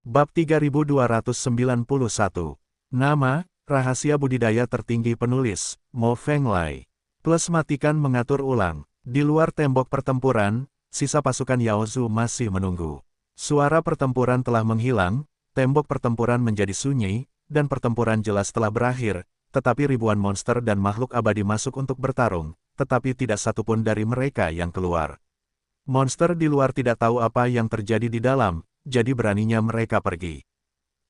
Bab 3291. Nama, rahasia budidaya tertinggi penulis, Mo Fenglai. Plus matikan mengatur ulang. Di luar tembok pertempuran, sisa pasukan Yaozu masih menunggu. Suara pertempuran telah menghilang, tembok pertempuran menjadi sunyi, dan pertempuran jelas telah berakhir, tetapi ribuan monster dan makhluk abadi masuk untuk bertarung, tetapi tidak satupun dari mereka yang keluar. Monster di luar tidak tahu apa yang terjadi di dalam, jadi beraninya mereka pergi.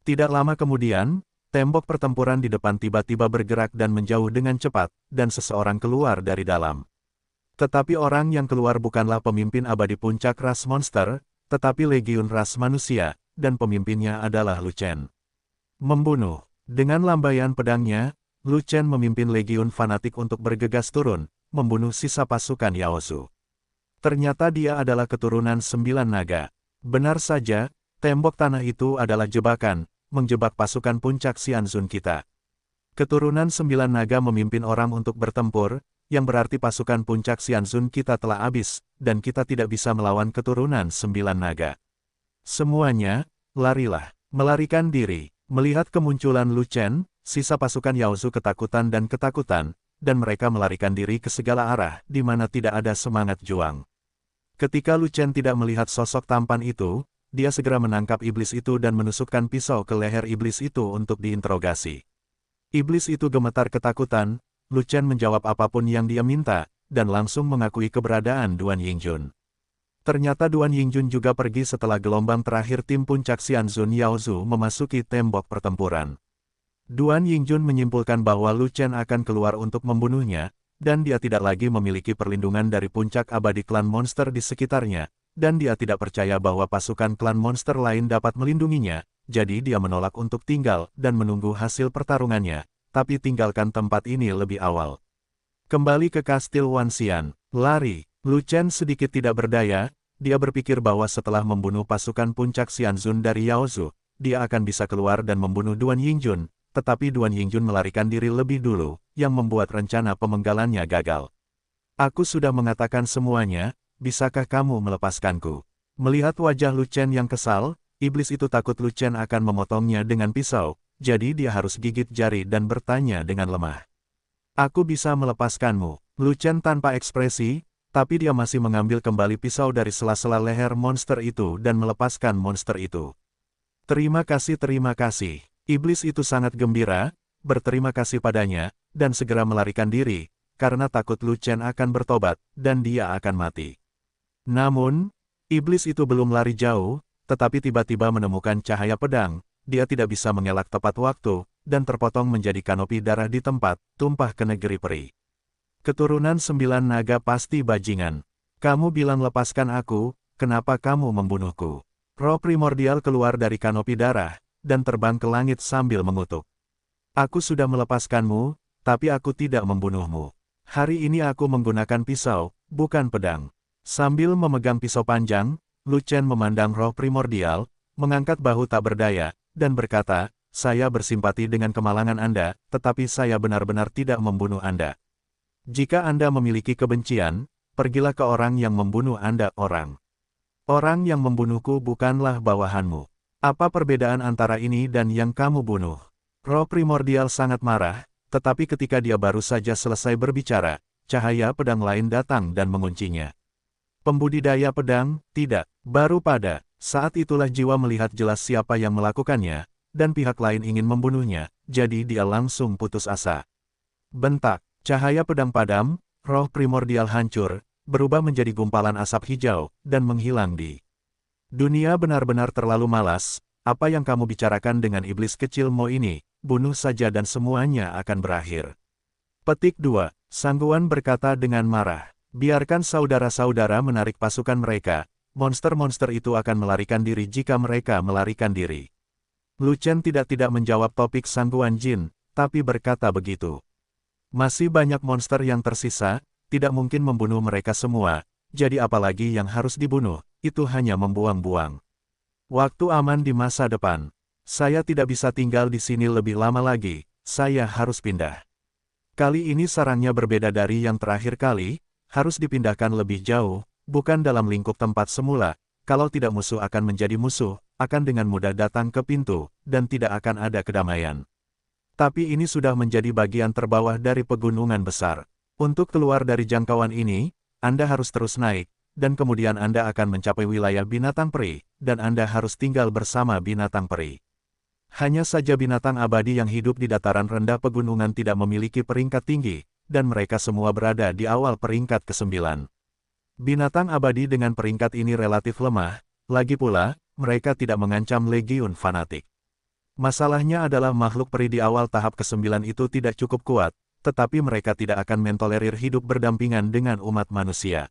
Tidak lama kemudian, tembok pertempuran di depan tiba-tiba bergerak dan menjauh dengan cepat, dan seseorang keluar dari dalam. Tetapi orang yang keluar bukanlah pemimpin abadi puncak ras monster, tetapi legiun ras manusia, dan pemimpinnya adalah Lu Chen. Membunuh. Dengan lambaian pedangnya, Lu Chen memimpin legiun fanatik untuk bergegas turun, membunuh sisa pasukan Yaozu. Ternyata dia adalah keturunan 9 naga. Benar saja, tembok tanah itu adalah jebakan, menjebak pasukan puncak Xianzun kita. Keturunan 9 naga memimpin orang untuk bertempur, yang berarti pasukan puncak Xianzun kita telah habis, dan kita tidak bisa melawan keturunan 9 naga. Semuanya, larilah, melarikan diri. Melihat kemunculan Lu Chen, sisa pasukan Yaozu ketakutan, dan mereka melarikan diri ke segala arah, di mana tidak ada semangat juang. Ketika Lu Chen tidak melihat sosok tampan itu, dia segera menangkap iblis itu dan menusukkan pisau ke leher iblis itu untuk diinterogasi. Iblis itu gemetar ketakutan, Lu Chen menjawab apapun yang dia minta, dan langsung mengakui keberadaan Duan Yingjun. Ternyata Duan Yingjun juga pergi setelah gelombang terakhir tim puncak Xianzun Yaozu memasuki tembok pertempuran. Duan Yingjun menyimpulkan bahwa Lu Chen akan keluar untuk membunuhnya, dan dia tidak lagi memiliki perlindungan dari puncak abadi klan monster di sekitarnya, dan dia tidak percaya bahwa pasukan klan monster lain dapat melindunginya, jadi dia menolak untuk tinggal dan menunggu hasil pertarungannya, tapi tinggalkan tempat ini lebih awal. Kembali ke Kastil Wanxian, lari. Lu Chen sedikit tidak berdaya, dia berpikir bahwa setelah membunuh pasukan puncak Xianzun dari Yaozu, dia akan bisa keluar dan membunuh Duan Yingjun, tetapi Duan Yingjun melarikan diri lebih dulu, yang membuat rencana pemenggalannya gagal. Aku sudah mengatakan semuanya, bisakah kamu melepaskanku? Melihat wajah Lu Chen yang kesal, iblis itu takut Lu Chen akan memotongnya dengan pisau, jadi dia harus gigit jari dan bertanya dengan lemah. Aku bisa melepaskanmu. Lu Chen tanpa ekspresi, tapi dia masih mengambil kembali pisau dari sela-sela leher monster itu dan melepaskan monster itu. Terima kasih, terima kasih. Iblis itu sangat gembira, berterima kasih padanya, dan segera melarikan diri, karena takut Lu Chen akan bertobat, dan dia akan mati. Namun, iblis itu belum lari jauh, tetapi tiba-tiba menemukan cahaya pedang, dia tidak bisa mengelak tepat waktu, dan terpotong menjadi kanopi darah di tempat, tumpah ke negeri peri. Keturunan 9 naga pasti bajingan. Kamu bilang lepaskan aku, kenapa kamu membunuhku? Roh primordial keluar dari kanopi darah, dan terbang ke langit sambil mengutuk. Aku sudah melepaskanmu, tapi aku tidak membunuhmu. Hari ini aku menggunakan pisau, bukan pedang. Sambil memegang pisau panjang, Lu Chen memandang roh primordial, mengangkat bahu tak berdaya, dan berkata, saya bersimpati dengan kemalangan Anda, tetapi saya benar-benar tidak membunuh Anda. Jika Anda memiliki kebencian, pergilah ke orang yang membunuh Anda. Orang yang membunuhku bukanlah bawahanmu. Apa perbedaan antara ini dan yang kamu bunuh? Roh primordial sangat marah, tetapi ketika dia baru saja selesai berbicara, cahaya pedang lain datang dan menguncinya. Pembudidaya pedang, tidak. Baru pada saat itulah jiwa melihat jelas siapa yang melakukannya, dan pihak lain ingin membunuhnya, jadi dia langsung putus asa. Bentak, cahaya pedang padam, roh primordial hancur, berubah menjadi gumpalan asap hijau, dan menghilang di dunia. Benar-benar terlalu malas, apa yang kamu bicarakan dengan iblis kecil Mo ini, bunuh saja dan semuanya akan berakhir. Petik 2, Sangguan berkata dengan marah, biarkan saudara-saudara menarik pasukan mereka, monster-monster itu akan melarikan diri jika mereka melarikan diri. Lu Chen tidak menjawab topik Sangguan Jin, tapi berkata begitu. Masih banyak monster yang tersisa, tidak mungkin membunuh mereka semua, jadi apalagi yang harus dibunuh, itu hanya membuang-buang waktu aman di masa depan. Saya tidak bisa tinggal di sini lebih lama lagi, saya harus pindah. Kali ini sarangnya berbeda dari yang terakhir kali, harus dipindahkan lebih jauh, bukan dalam lingkup tempat semula, kalau tidak musuh akan menjadi musuh, akan dengan mudah datang ke pintu, dan tidak akan ada kedamaian. Tapi ini sudah menjadi bagian terbawah dari pegunungan besar. Untuk keluar dari jangkauan ini, Anda harus terus naik, dan kemudian Anda akan mencapai wilayah binatang peri, dan Anda harus tinggal bersama binatang peri. Hanya saja binatang abadi yang hidup di dataran rendah pegunungan tidak memiliki peringkat tinggi, dan mereka semua berada di awal peringkat ke-9. Binatang abadi dengan peringkat ini relatif lemah, lagi pula, mereka tidak mengancam legiun fanatik. Masalahnya adalah makhluk peri di awal tahap ke-9 itu tidak cukup kuat, tetapi mereka tidak akan mentolerir hidup berdampingan dengan umat manusia.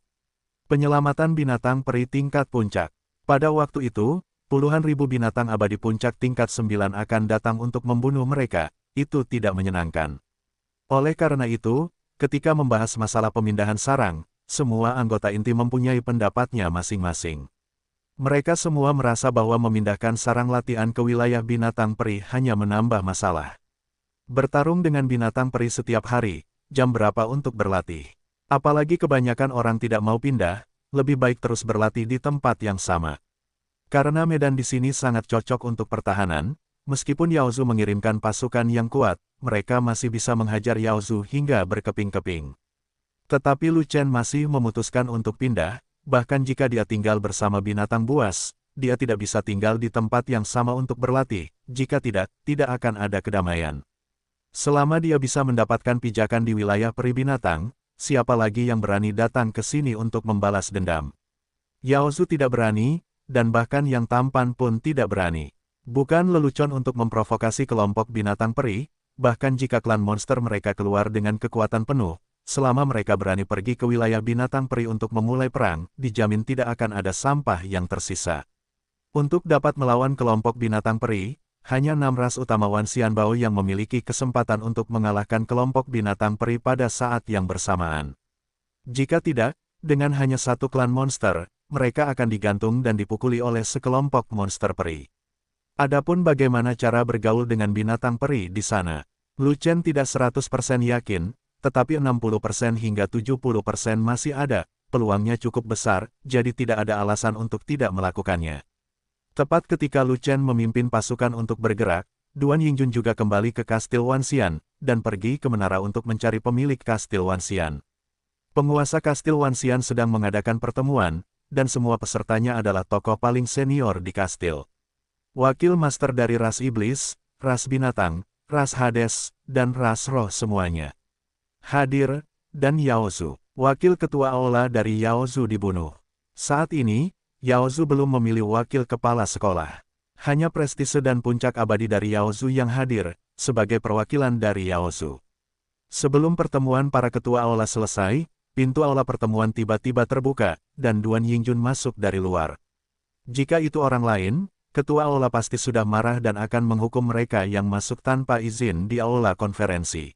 Penyelamatan binatang peri tingkat puncak. Pada waktu itu, puluhan ribu binatang abadi puncak tingkat 9 akan datang untuk membunuh mereka, itu tidak menyenangkan. Oleh karena itu, ketika membahas masalah pemindahan sarang, semua anggota inti mempunyai pendapatnya masing-masing. Mereka semua merasa bahwa memindahkan sarang latihan ke wilayah binatang peri hanya menambah masalah. Bertarung dengan binatang peri setiap hari, jam berapa untuk berlatih? Apalagi kebanyakan orang tidak mau pindah, lebih baik terus berlatih di tempat yang sama. Karena medan di sini sangat cocok untuk pertahanan, meskipun Yaozu mengirimkan pasukan yang kuat, mereka masih bisa menghajar Yaozu hingga berkeping-keping. Tetapi Lu Chen masih memutuskan untuk pindah. Bahkan jika dia tinggal bersama binatang buas, dia tidak bisa tinggal di tempat yang sama untuk berlatih, jika tidak, tidak akan ada kedamaian. Selama dia bisa mendapatkan pijakan di wilayah peri binatang, siapa lagi yang berani datang ke sini untuk membalas dendam? Yaozu tidak berani, dan bahkan yang tampan pun tidak berani. Bukan lelucon untuk memprovokasi kelompok binatang peri, bahkan jika klan monster mereka keluar dengan kekuatan penuh, selama mereka berani pergi ke wilayah binatang peri untuk memulai perang, dijamin tidak akan ada sampah yang tersisa. Untuk dapat melawan kelompok binatang peri, hanya 6 ras utama Wan Xianbao yang memiliki kesempatan untuk mengalahkan kelompok binatang peri pada saat yang bersamaan. Jika tidak, dengan hanya satu klan monster, mereka akan digantung dan dipukuli oleh sekelompok monster peri. Adapun bagaimana cara bergaul dengan binatang peri di sana, Lu Chen tidak 100% yakin, tetapi 60% hingga 70% masih ada, peluangnya cukup besar, jadi tidak ada alasan untuk tidak melakukannya. Tepat ketika Lu Chen memimpin pasukan untuk bergerak, Duan Yingjun juga kembali ke Kastil Wanxian, dan pergi ke menara untuk mencari pemilik Kastil Wanxian. Penguasa Kastil Wanxian sedang mengadakan pertemuan, dan semua pesertanya adalah tokoh paling senior di kastil. Wakil master dari ras iblis, ras binatang, ras Hades, dan ras roh semuanya hadir, dan Yaozu, wakil ketua aula dari Yaozu dibunuh. Saat ini, Yaozu belum memilih wakil kepala sekolah. Hanya prestise dan puncak abadi dari Yaozu yang hadir, sebagai perwakilan dari Yaozu. Sebelum pertemuan para ketua aula selesai, pintu aula pertemuan tiba-tiba terbuka, dan Duan Yingjun masuk dari luar. Jika itu orang lain, ketua aula pasti sudah marah dan akan menghukum mereka yang masuk tanpa izin di aula konferensi.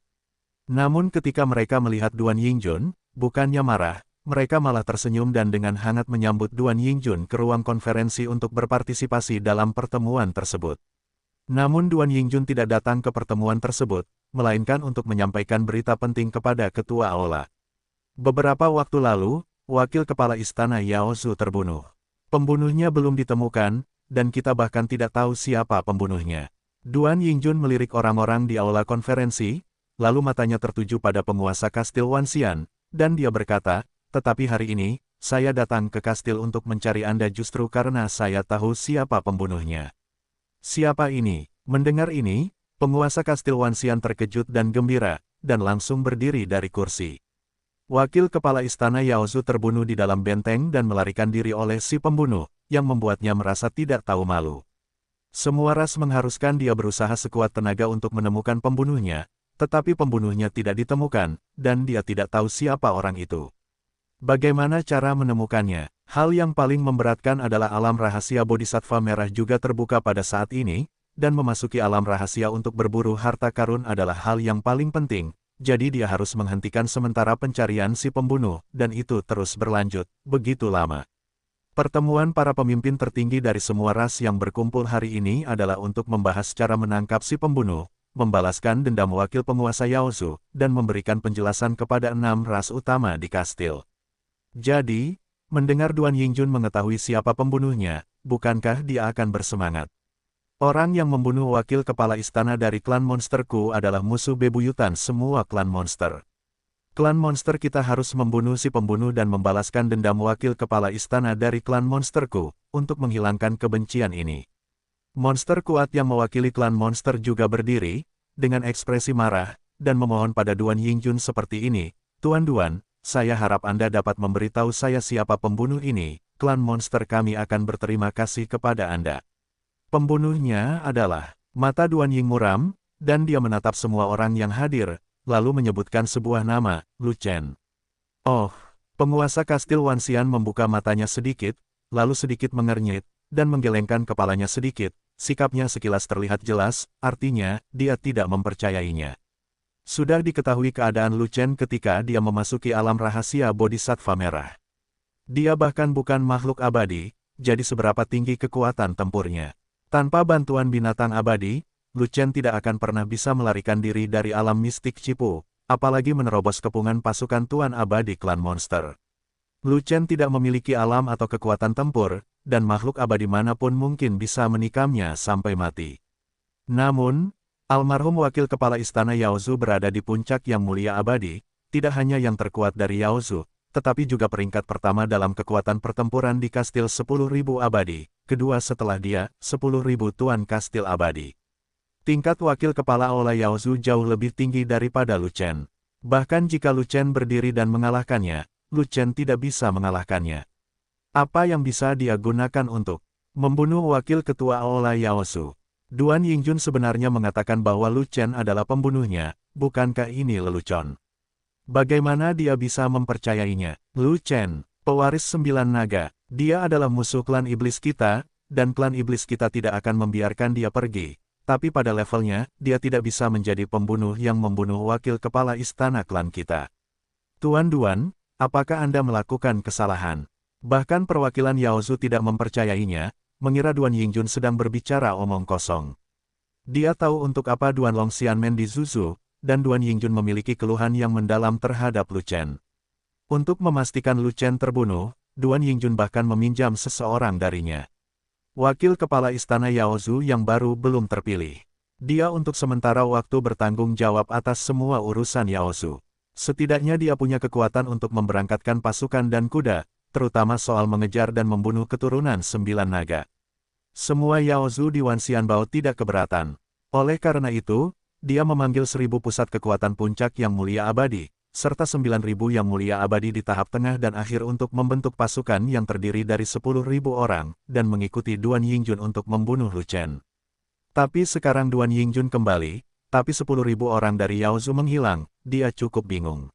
Namun ketika mereka melihat Duan Yingjun, bukannya marah, mereka malah tersenyum dan dengan hangat menyambut Duan Yingjun ke ruang konferensi untuk berpartisipasi dalam pertemuan tersebut. Namun Duan Yingjun tidak datang ke pertemuan tersebut, melainkan untuk menyampaikan berita penting kepada ketua aula. Beberapa waktu lalu, wakil kepala istana Yaozu terbunuh. Pembunuhnya belum ditemukan, dan kita bahkan tidak tahu siapa pembunuhnya. Duan Yingjun melirik orang-orang di aula konferensi, lalu matanya tertuju pada penguasa Kastil Wanxian, dan dia berkata, tetapi hari ini, saya datang ke kastil untuk mencari Anda justru karena saya tahu siapa pembunuhnya. Siapa ini? Mendengar ini, penguasa Kastil Wanxian terkejut dan gembira, dan langsung berdiri dari kursi. Wakil kepala istana Yaozu terbunuh di dalam benteng dan melarikan diri oleh si pembunuh, yang membuatnya merasa tidak tahu malu. Semua ras mengharuskan dia berusaha sekuat tenaga untuk menemukan pembunuhnya, tetapi pembunuhnya tidak ditemukan, dan dia tidak tahu siapa orang itu. Bagaimana cara menemukannya? Hal yang paling memberatkan adalah alam rahasia Bodhisattva Merah juga terbuka pada saat ini, dan memasuki alam rahasia untuk berburu harta karun adalah hal yang paling penting, jadi dia harus menghentikan sementara pencarian si pembunuh, dan itu terus berlanjut, begitu lama. Pertemuan para pemimpin tertinggi dari semua ras yang berkumpul hari ini adalah untuk membahas cara menangkap si pembunuh, membalaskan dendam wakil penguasa Yaozu, dan memberikan penjelasan kepada 6 ras utama di kastil. Jadi, mendengar Duan Yingjun mengetahui siapa pembunuhnya, bukankah dia akan bersemangat? Orang yang membunuh wakil kepala istana dari klan monsterku adalah musuh bebuyutan semua klan monster. Klan monster kita harus membunuh si pembunuh dan membalaskan dendam wakil kepala istana dari klan monsterku, untuk menghilangkan kebencian ini. Monster kuat yang mewakili klan monster juga berdiri, dengan ekspresi marah, dan memohon pada Duan Yingjun seperti ini, Tuan Duan, saya harap Anda dapat memberitahu saya siapa pembunuh ini, klan monster kami akan berterima kasih kepada Anda. Pembunuhnya adalah, mata Duan Ying muram, dan dia menatap semua orang yang hadir, lalu menyebutkan sebuah nama, Lu Chen. Oh, penguasa kastil Wanxian membuka matanya sedikit, lalu sedikit mengernyit, dan menggelengkan kepalanya sedikit, sikapnya sekilas terlihat jelas, artinya, dia tidak mempercayainya. Sudah diketahui keadaan Lu Chen ketika dia memasuki alam rahasia Bodhisattva Merah. Dia bahkan bukan makhluk abadi, jadi seberapa tinggi kekuatan tempurnya. Tanpa bantuan binatang abadi, Lu Chen tidak akan pernah bisa melarikan diri dari alam mistik Cipu, apalagi menerobos kepungan pasukan Tuan Abadi klan monster. Lu Chen tidak memiliki alam atau kekuatan tempur, dan makhluk abadi manapun mungkin bisa menikamnya sampai mati. Namun, almarhum wakil kepala istana Yaozu berada di puncak yang mulia abadi, tidak hanya yang terkuat dari Yaozu, tetapi juga peringkat pertama dalam kekuatan pertempuran di kastil 10.000 abadi, kedua setelah dia, 10.000 tuan kastil abadi. Tingkat wakil kepala oleh Yaozu jauh lebih tinggi daripada Lu Chen. Bahkan jika Lu Chen berdiri dan mengalahkannya, Lu Chen tidak bisa mengalahkannya. Apa yang bisa dia gunakan untuk membunuh wakil ketua oleh Yaozu? Duan Yingjun sebenarnya mengatakan bahwa Lu Chen adalah pembunuhnya, bukankah ini lelucon? Bagaimana dia bisa mempercayainya? Lu Chen, pewaris 9 naga, dia adalah musuh klan iblis kita, dan klan iblis kita tidak akan membiarkan dia pergi. Tapi pada levelnya, dia tidak bisa menjadi pembunuh yang membunuh wakil kepala istana klan kita. Tuan Duan, apakah Anda melakukan kesalahan? Bahkan perwakilan Yaozu tidak mempercayainya, mengira Duan Yingjun sedang berbicara omong kosong. Dia tahu untuk apa Duan Long Xianmen di Zuzu, dan Duan Yingjun memiliki keluhan yang mendalam terhadap Lu Chen. Untuk memastikan Lu Chen terbunuh, Duan Yingjun bahkan meminjam seseorang darinya. Wakil kepala istana Yaozu yang baru belum terpilih. Dia untuk sementara waktu bertanggung jawab atas semua urusan Yaozu. Setidaknya dia punya kekuatan untuk memberangkatkan pasukan dan kuda, terutama soal mengejar dan membunuh keturunan 9 naga. Semua Yaozu di Wanxianbao tidak keberatan. Oleh karena itu, dia memanggil 1000 pusat kekuatan puncak yang mulia abadi, serta 9.000 yang mulia abadi di tahap tengah dan akhir untuk membentuk pasukan yang terdiri dari 10.000 orang, dan mengikuti Duan Yingjun untuk membunuh Lu Chen. Tapi sekarang Duan Yingjun kembali, tapi 10.000 orang dari Yaozu menghilang, dia cukup bingung.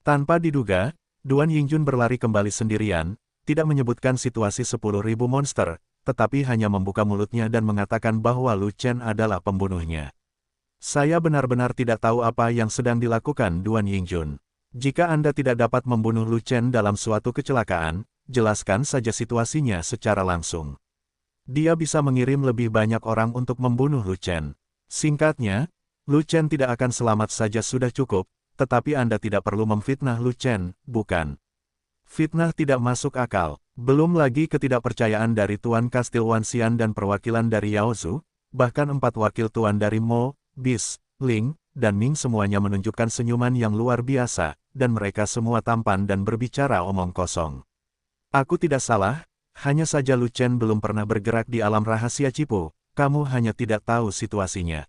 Tanpa diduga, Duan Yingjun berlari kembali sendirian, tidak menyebutkan situasi 10.000 monster, tetapi hanya membuka mulutnya dan mengatakan bahwa Lu Chen adalah pembunuhnya. Saya benar-benar tidak tahu apa yang sedang dilakukan Duan Yingjun. Jika Anda tidak dapat membunuh Lu Chen dalam suatu kecelakaan, jelaskan saja situasinya secara langsung. Dia bisa mengirim lebih banyak orang untuk membunuh Lu Chen. Singkatnya, Lu Chen tidak akan selamat saja sudah cukup, tetapi Anda tidak perlu memfitnah Lu Chen, bukan? Fitnah tidak masuk akal, belum lagi ketidakpercayaan dari Tuan Kastil Wanxian dan perwakilan dari Yaozu, bahkan 4 wakil Tuan dari Mo, Bis, Ling, dan Ming semuanya menunjukkan senyuman yang luar biasa, dan mereka semua tampan dan berbicara omong kosong. Aku tidak salah, hanya saja Lu Chen belum pernah bergerak di alam rahasia Cipu, kamu hanya tidak tahu situasinya.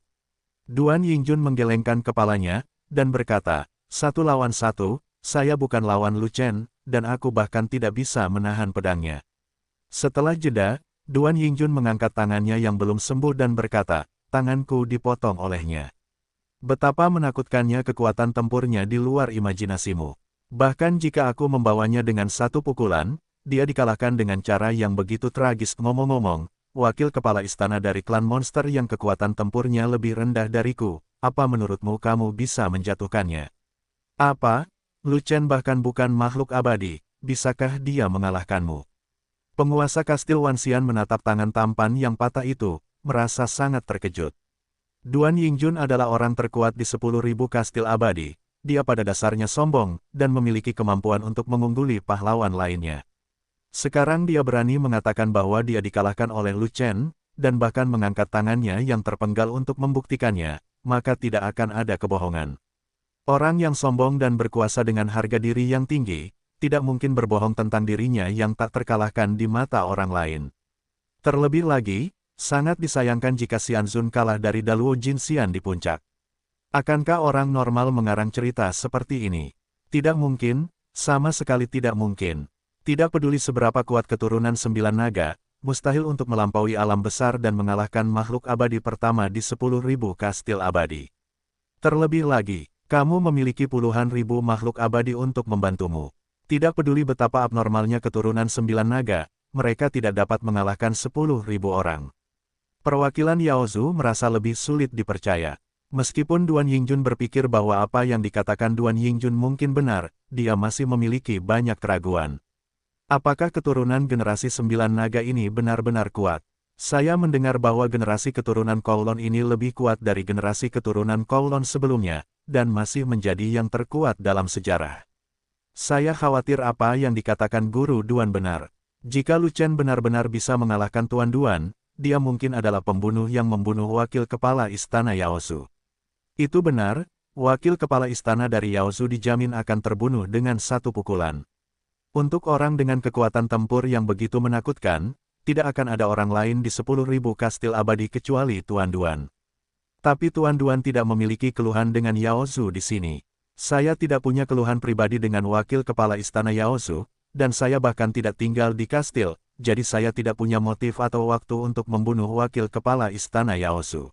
Duan Yingjun menggelengkan kepalanya, dan berkata, 1 lawan 1, saya bukan lawan Lu Chen, dan aku bahkan tidak bisa menahan pedangnya. Setelah jeda, Duan Yingjun mengangkat tangannya yang belum sembuh dan berkata, tanganku dipotong olehnya. Betapa menakutkannya kekuatan tempurnya di luar imajinasimu. Bahkan jika aku membawanya dengan 1 pukulan, dia dikalahkan dengan cara yang begitu tragis. Ngomong-ngomong, wakil kepala istana dari klan monster yang kekuatan tempurnya lebih rendah dariku, apa menurutmu kamu bisa menjatuhkannya? Apa? Lu Chen bahkan bukan makhluk abadi, bisakah dia mengalahkanmu? Penguasa kastil Wanxian menatap tangan tampan yang patah itu, merasa sangat terkejut. Duan Yingjun adalah orang terkuat di 10.000 kastil abadi, dia pada dasarnya sombong, dan memiliki kemampuan untuk mengungguli pahlawan lainnya. Sekarang dia berani mengatakan bahwa dia dikalahkan oleh Lu Chen, dan bahkan mengangkat tangannya yang terpenggal untuk membuktikannya, maka tidak akan ada kebohongan. Orang yang sombong dan berkuasa dengan harga diri yang tinggi, tidak mungkin berbohong tentang dirinya yang tak terkalahkan di mata orang lain. Terlebih lagi, sangat disayangkan jika Xianzun kalah dari Daluo Jinxian di puncak. Akankah orang normal mengarang cerita seperti ini? Tidak mungkin, sama sekali tidak mungkin. Tidak peduli seberapa kuat keturunan 9 naga, mustahil untuk melampaui alam besar dan mengalahkan makhluk abadi pertama di 10.000 kastil abadi. Terlebih lagi, kamu memiliki puluhan ribu makhluk abadi untuk membantumu. Tidak peduli betapa abnormalnya keturunan 9 naga, mereka tidak dapat mengalahkan 10.000 orang. Perwakilan Yaozu merasa lebih sulit dipercaya. Meskipun Duan Yingjun berpikir bahwa apa yang dikatakan Duan Yingjun mungkin benar, dia masih memiliki banyak keraguan. Apakah keturunan generasi 9 naga ini benar-benar kuat? Saya mendengar bahwa generasi keturunan Kowloon ini lebih kuat dari generasi keturunan Kowloon sebelumnya, dan masih menjadi yang terkuat dalam sejarah. Saya khawatir apa yang dikatakan Guru Duan benar. Jika Lu Chen benar-benar bisa mengalahkan Tuan Duan, dia mungkin adalah pembunuh yang membunuh wakil kepala istana Yaozu. Itu benar, wakil kepala istana dari Yaozu dijamin akan terbunuh dengan satu pukulan. Untuk orang dengan kekuatan tempur yang begitu menakutkan, tidak akan ada orang lain di 10.000 kastil abadi kecuali Tuan Duan. Tapi Tuan Duan tidak memiliki keluhan dengan Yaozu di sini. Saya tidak punya keluhan pribadi dengan wakil kepala istana Yaozu, dan saya bahkan tidak tinggal di kastil, jadi saya tidak punya motif atau waktu untuk membunuh wakil kepala istana Yaozu.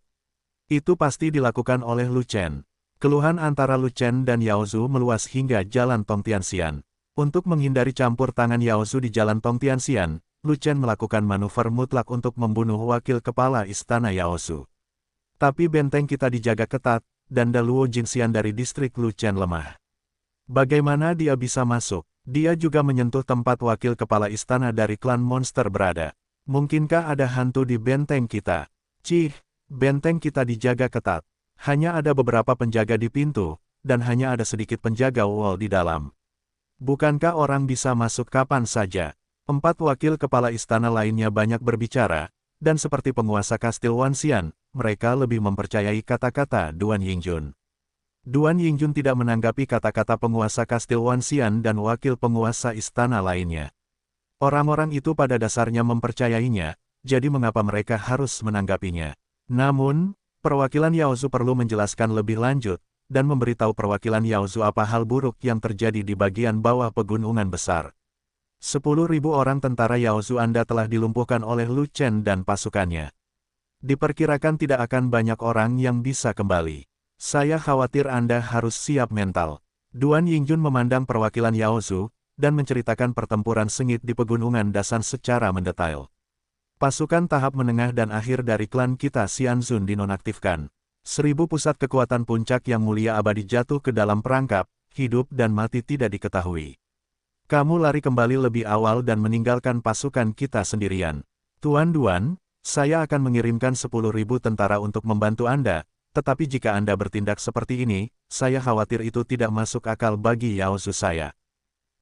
Itu pasti dilakukan oleh Lu Chen. Keluhan antara Lu Chen dan Yaozu meluas hingga jalan Tongtianxian. Untuk menghindari campur tangan Yaozu di jalan Tongtianxian, Lu Chen melakukan manuver mutlak untuk membunuh wakil kepala istana Yaozu. Tapi benteng kita dijaga ketat, dan Daluo Jinxian dari distrik Lu Chen lemah. Bagaimana dia bisa masuk? Dia juga menyentuh tempat wakil kepala istana dari klan monster berada. Mungkinkah ada hantu di benteng kita? Cih, benteng kita dijaga ketat. Hanya ada beberapa penjaga di pintu, dan hanya ada sedikit penjaga wall di dalam. Bukankah orang bisa masuk kapan saja? 4 wakil kepala istana lainnya banyak berbicara, dan seperti penguasa kastil Wanxian, mereka lebih mempercayai kata-kata Duan Yingjun. Duan Yingjun tidak menanggapi kata-kata penguasa kastil Wanxian dan wakil penguasa istana lainnya. Orang-orang itu pada dasarnya mempercayainya, jadi mengapa mereka harus menanggapinya? Namun, perwakilan Yaozu perlu menjelaskan lebih lanjut, dan memberitahu perwakilan Yaozu apa hal buruk yang terjadi di bagian bawah pegunungan besar. 10.000 orang tentara Yaozu Anda telah dilumpuhkan oleh Lu Chen dan pasukannya. Diperkirakan tidak akan banyak orang yang bisa kembali. Saya khawatir Anda harus siap mental. Duan Yingjun memandang perwakilan Yaozu, dan menceritakan pertempuran sengit di pegunungan Dasan secara mendetail. Pasukan tahap menengah dan akhir dari klan kita Xianzun dinonaktifkan. 1000 pusat kekuatan puncak yang mulia abadi jatuh ke dalam perangkap, hidup dan mati tidak diketahui. Kamu lari kembali lebih awal dan meninggalkan pasukan kita sendirian. Tuan Duan, saya akan mengirimkan 10.000 tentara untuk membantu Anda, tetapi jika Anda bertindak seperti ini, saya khawatir itu tidak masuk akal bagi Yaozu saya.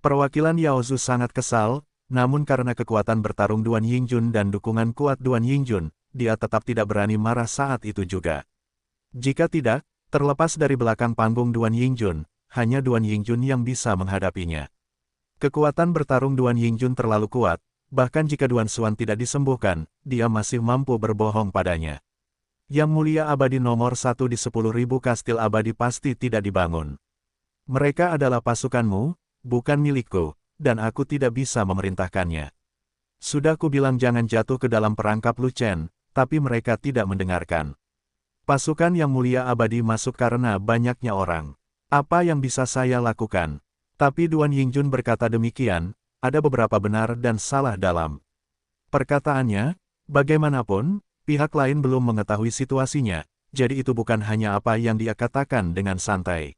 Perwakilan Yaozu sangat kesal, namun karena kekuatan bertarung Duan Yingjun dan dukungan kuat Duan Yingjun, dia tetap tidak berani marah saat itu juga. Jika tidak, terlepas dari belakang panggung Duan Yingjun, hanya Duan Yingjun yang bisa menghadapinya. Kekuatan bertarung Duan Yingjun terlalu kuat, bahkan jika Duan Xuan tidak disembuhkan, dia masih mampu berbohong padanya. Yang mulia abadi nomor 1 di 10.000 kastil abadi pasti tidak dibangun. Mereka adalah pasukanmu, bukan milikku, dan aku tidak bisa memerintahkannya. Sudah kubilang jangan jatuh ke dalam perangkap Lu Chen, tapi mereka tidak mendengarkan. Pasukan yang mulia abadi masuk karena banyaknya orang. Apa yang bisa saya lakukan? Tapi Duan Yingjun berkata demikian, ada beberapa benar dan salah dalam perkataannya. Bagaimanapun, pihak lain belum mengetahui situasinya, jadi itu bukan hanya apa yang dia katakan dengan santai.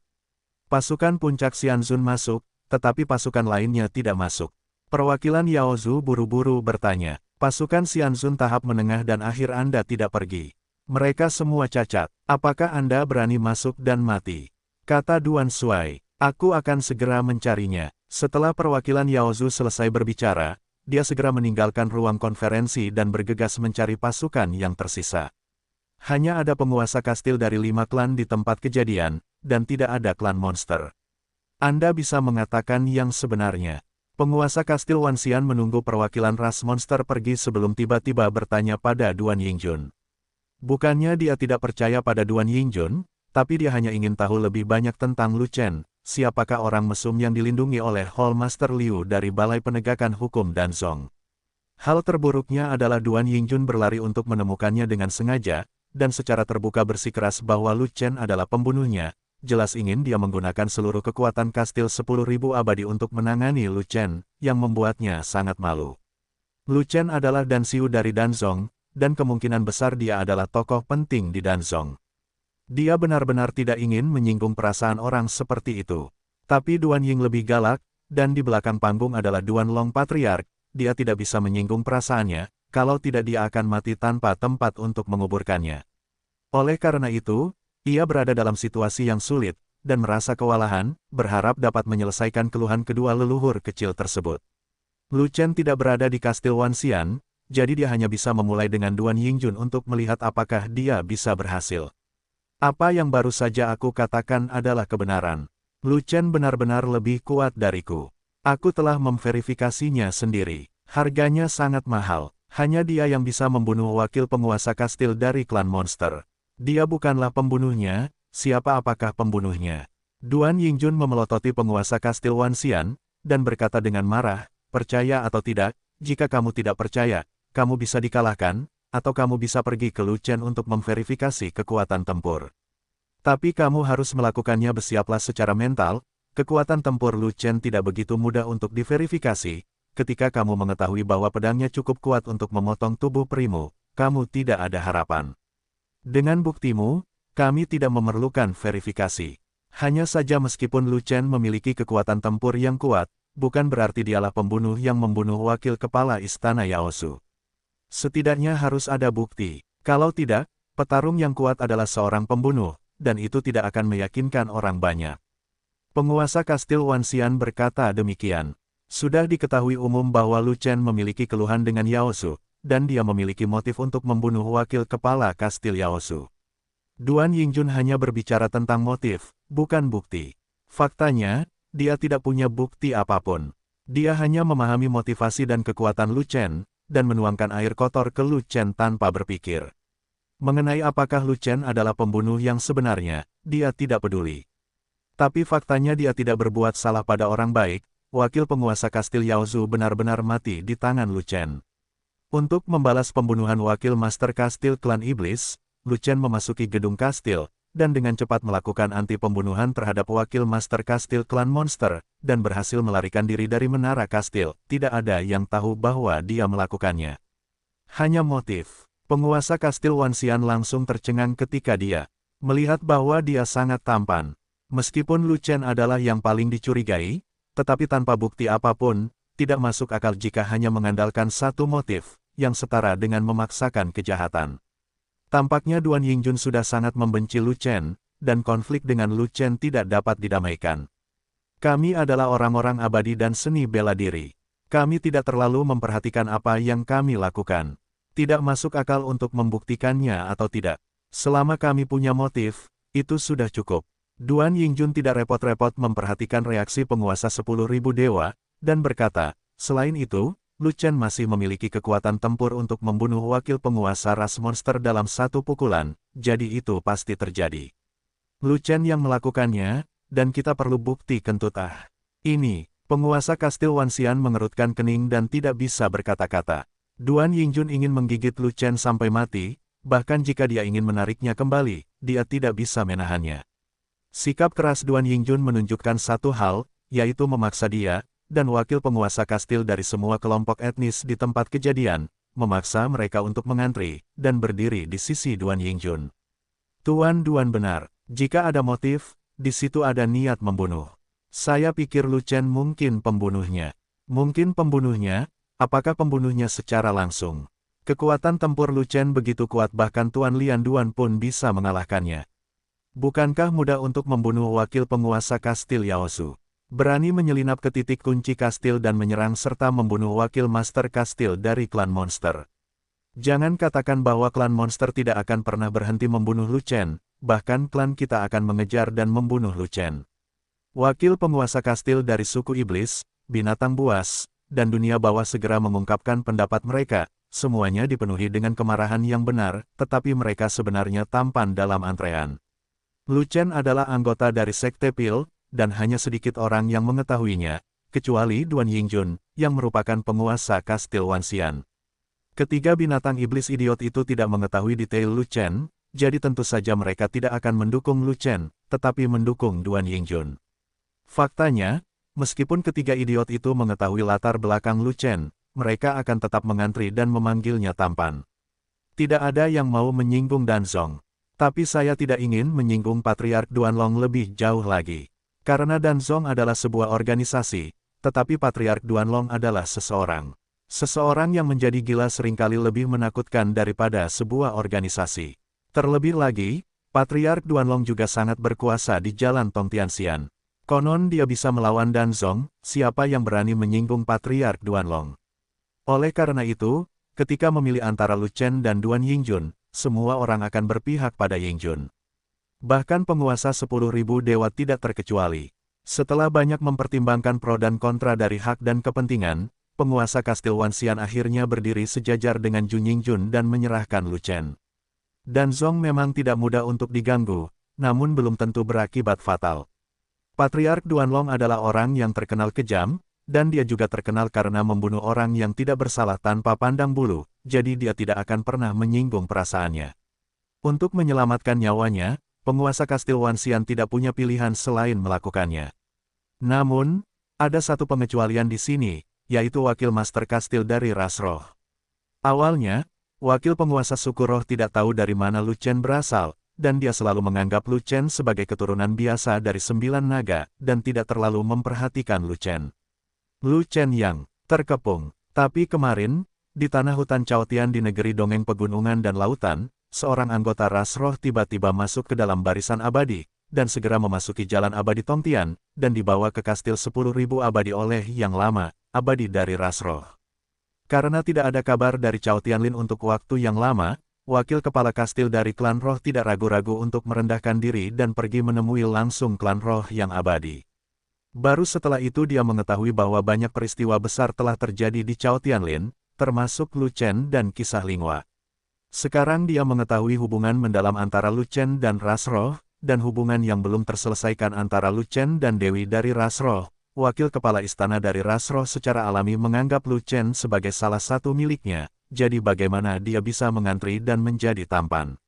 Pasukan puncak Xianzun masuk, tetapi pasukan lainnya tidak masuk. Perwakilan Yaozu buru-buru bertanya, pasukan Xianzun tahap menengah dan akhir Anda tidak pergi. Mereka semua cacat. Apakah Anda berani masuk dan mati? Kata Duan Xuai, aku akan segera mencarinya. Setelah perwakilan Yaozu selesai berbicara, dia segera meninggalkan ruang konferensi dan bergegas mencari pasukan yang tersisa. Hanya ada penguasa kastil dari 5 klan di tempat kejadian, dan tidak ada klan monster. Anda bisa mengatakan yang sebenarnya. Penguasa kastil Wanxian menunggu perwakilan ras monster pergi sebelum tiba-tiba bertanya pada Duan Yingjun. Bukannya dia tidak percaya pada Duan Yingjun, tapi dia hanya ingin tahu lebih banyak tentang Lu Chen, siapakah orang mesum yang dilindungi oleh Hall Master Liu dari Balai Penegakan Hukum Danzong. Hal terburuknya adalah Duan Yingjun berlari untuk menemukannya dengan sengaja, dan secara terbuka bersikeras bahwa Lu Chen adalah pembunuhnya, jelas ingin dia menggunakan seluruh kekuatan kastil 10.000 abadi untuk menangani Lu Chen, yang membuatnya sangat malu. Lu Chen adalah Danxiu dari Danzong, dan kemungkinan besar dia adalah tokoh penting di Danzong. Dia benar-benar tidak ingin menyinggung perasaan orang seperti itu. Tapi Duan Ying lebih galak, dan di belakang panggung adalah Duan Long Patriarch, dia tidak bisa menyinggung perasaannya, kalau tidak dia akan mati tanpa tempat untuk menguburkannya. Oleh karena itu, ia berada dalam situasi yang sulit, dan merasa kewalahan, berharap dapat menyelesaikan keluhan kedua leluhur kecil tersebut. Lu Chen tidak berada di kastil Wanxian, jadi dia hanya bisa memulai dengan Duan Yingjun untuk melihat apakah dia bisa berhasil. Apa yang baru saja aku katakan adalah kebenaran. Lu Chen benar-benar lebih kuat dariku. Aku telah memverifikasinya sendiri. Harganya sangat mahal. Hanya dia yang bisa membunuh wakil penguasa kastil dari klan monster. Dia bukanlah pembunuhnya, apakah pembunuhnya? Duan Yingjun memelototi penguasa kastil Wanxian, dan berkata dengan marah, percaya atau tidak, jika kamu tidak percaya, kamu bisa dikalahkan, atau kamu bisa pergi ke Lu Chen untuk memverifikasi kekuatan tempur. Tapi kamu harus melakukannya bersiaplah secara mental, kekuatan tempur Lu Chen tidak begitu mudah untuk diverifikasi, ketika kamu mengetahui bahwa pedangnya cukup kuat untuk memotong tubuh perimu, kamu tidak ada harapan. Dengan buktimu, kami tidak memerlukan verifikasi. Hanya saja meskipun Lu Chen memiliki kekuatan tempur yang kuat, bukan berarti dialah pembunuh yang membunuh wakil kepala istana Yaosu. Setidaknya harus ada bukti. Kalau tidak, petarung yang kuat adalah seorang pembunuh, dan itu tidak akan meyakinkan orang banyak. Penguasa kastil Wanxian berkata demikian. Sudah diketahui umum bahwa Lu Chen memiliki keluhan dengan Yaosu, dan dia memiliki motif untuk membunuh wakil kepala kastil Yaosu. Duan Yingjun hanya berbicara tentang motif, bukan bukti. Faktanya, dia tidak punya bukti apapun. Dia hanya memahami motivasi dan kekuatan Lu Chen, dan menuangkan air kotor ke Lu Chen tanpa berpikir. Mengenai apakah Lu Chen adalah pembunuh yang sebenarnya, dia tidak peduli. Tapi faktanya dia tidak berbuat salah pada orang baik, wakil penguasa kastil Yaosu benar-benar mati di tangan Lu Chen. Untuk membalas pembunuhan wakil master kastil klan iblis, Lu Chen memasuki gedung kastil, dan dengan cepat melakukan anti-pembunuhan terhadap wakil master kastil klan monster, dan berhasil melarikan diri dari menara kastil. Tidak ada yang tahu bahwa dia melakukannya. Hanya motif. Penguasa kastil Wanxian langsung tercengang ketika dia melihat bahwa dia sangat tampan. Meskipun Lu Chen adalah yang paling dicurigai, tetapi tanpa bukti apapun, tidak masuk akal jika hanya mengandalkan satu motif, yang setara dengan memaksakan kejahatan. Tampaknya Duan Yingjun sudah sangat membenci Lu Chen, dan konflik dengan Lu Chen tidak dapat didamaikan. Kami adalah orang-orang abadi dan seni bela diri. Kami tidak terlalu memperhatikan apa yang kami lakukan. Tidak masuk akal untuk membuktikannya atau tidak. Selama kami punya motif, itu sudah cukup. Duan Yingjun tidak repot-repot memperhatikan reaksi penguasa 10.000 dewa, dan berkata, selain itu, Lu Chen masih memiliki kekuatan tempur untuk membunuh wakil penguasa ras monster dalam satu pukulan, jadi itu pasti terjadi. Lu Chen yang melakukannya, dan kita perlu bukti kentut. Ini, penguasa kastil Wanxian mengerutkan kening dan tidak bisa berkata-kata. Duan Yingjun ingin menggigit Lu Chen sampai mati, bahkan jika dia ingin menariknya kembali, dia tidak bisa menahannya. Sikap keras Duan Yingjun menunjukkan satu hal, yaitu memaksa dia, dan wakil penguasa kastil dari semua kelompok etnis di tempat kejadian, memaksa mereka untuk mengantri, dan berdiri di sisi Duan Yingjun. Tuan Duan benar, jika ada motif, di situ ada niat membunuh. Saya pikir Lu Chen mungkin pembunuhnya. Mungkin pembunuhnya, apakah pembunuhnya secara langsung? Kekuatan tempur Lu Chen begitu kuat bahkan Tuan Lian Duan pun bisa mengalahkannya. Bukankah mudah untuk membunuh wakil penguasa kastil Yaosu? Berani menyelinap ke titik kunci kastil dan menyerang serta membunuh wakil master kastil dari klan monster. Jangan katakan bahwa klan monster tidak akan pernah berhenti membunuh Lu Chen, bahkan klan kita akan mengejar dan membunuh Lu Chen. Wakil penguasa kastil dari suku iblis, binatang buas, dan dunia bawah segera mengungkapkan pendapat mereka. Semuanya dipenuhi dengan kemarahan yang benar, tetapi mereka sebenarnya tampan dalam antrean. Lu Chen adalah anggota dari Sekte Pil, dan hanya sedikit orang yang mengetahuinya, kecuali Duan Yingjun, yang merupakan penguasa kastil Wanxian. Ketiga binatang iblis idiot itu tidak mengetahui detail Lu Chen, jadi tentu saja mereka tidak akan mendukung Lu Chen, tetapi mendukung Duan Yingjun. Faktanya, meskipun ketiga idiot itu mengetahui latar belakang Lu Chen, mereka akan tetap mengantri dan memanggilnya tampan. Tidak ada yang mau menyinggung Danzong. Tapi saya tidak ingin menyinggung Patriark Duanlong lebih jauh lagi. Karena Danzong adalah sebuah organisasi, tetapi Patriark Duanlong adalah seseorang. Seseorang yang menjadi gila seringkali lebih menakutkan daripada sebuah organisasi. Terlebih lagi, Patriark Duanlong juga sangat berkuasa di Jalan Tongtianxian. Konon dia bisa melawan Danzong, siapa yang berani menyinggung Patriark Duanlong. Oleh karena itu, ketika memilih antara Lu Chen dan Duan Yingjun, semua orang akan berpihak pada Yingjun. Bahkan penguasa 10.000 dewa tidak terkecuali. Setelah banyak mempertimbangkan pro dan kontra dari hak dan kepentingan, penguasa kastil Wanxian akhirnya berdiri sejajar dengan Jun Yingjun dan menyerahkan Lu Chen. Danzong memang tidak mudah untuk diganggu, namun belum tentu berakibat fatal. Patriark Duanlong adalah orang yang terkenal kejam, dan dia juga terkenal karena membunuh orang yang tidak bersalah tanpa pandang bulu, jadi dia tidak akan pernah menyinggung perasaannya. Untuk menyelamatkan nyawanya, penguasa kastil Wanxian tidak punya pilihan selain melakukannya. Namun, ada satu pengecualian di sini, yaitu wakil master kastil dari ras roh. Awalnya, wakil penguasa suku roh tidak tahu dari mana Lu Chen berasal, dan dia selalu menganggap Lu Chen sebagai keturunan biasa dari 9 naga, dan tidak terlalu memperhatikan Lu Chen. Lu Chen yang terkepung. Tapi kemarin, di tanah hutan Chaotian di negeri dongeng pegunungan dan lautan, seorang anggota ras roh tiba-tiba masuk ke dalam barisan abadi, dan segera memasuki jalan abadi Tongtian, dan dibawa ke kastil 10.000 abadi oleh yang lama, abadi dari ras roh. Karena tidak ada kabar dari Cao Tianlin untuk waktu yang lama, wakil kepala kastil dari klan roh tidak ragu-ragu untuk merendahkan diri dan pergi menemui langsung klan roh yang abadi. Baru setelah itu dia mengetahui bahwa banyak peristiwa besar telah terjadi di Cao Tianlin, termasuk Lu Chen dan kisah Linghua. Sekarang dia mengetahui hubungan mendalam antara Lu Chen dan ras roh, dan hubungan yang belum terselesaikan antara Lu Chen dan Dewi dari ras roh. Wakil kepala istana dari ras roh secara alami menganggap Lu Chen sebagai salah satu miliknya, jadi bagaimana dia bisa mengantri dan menjadi tampan.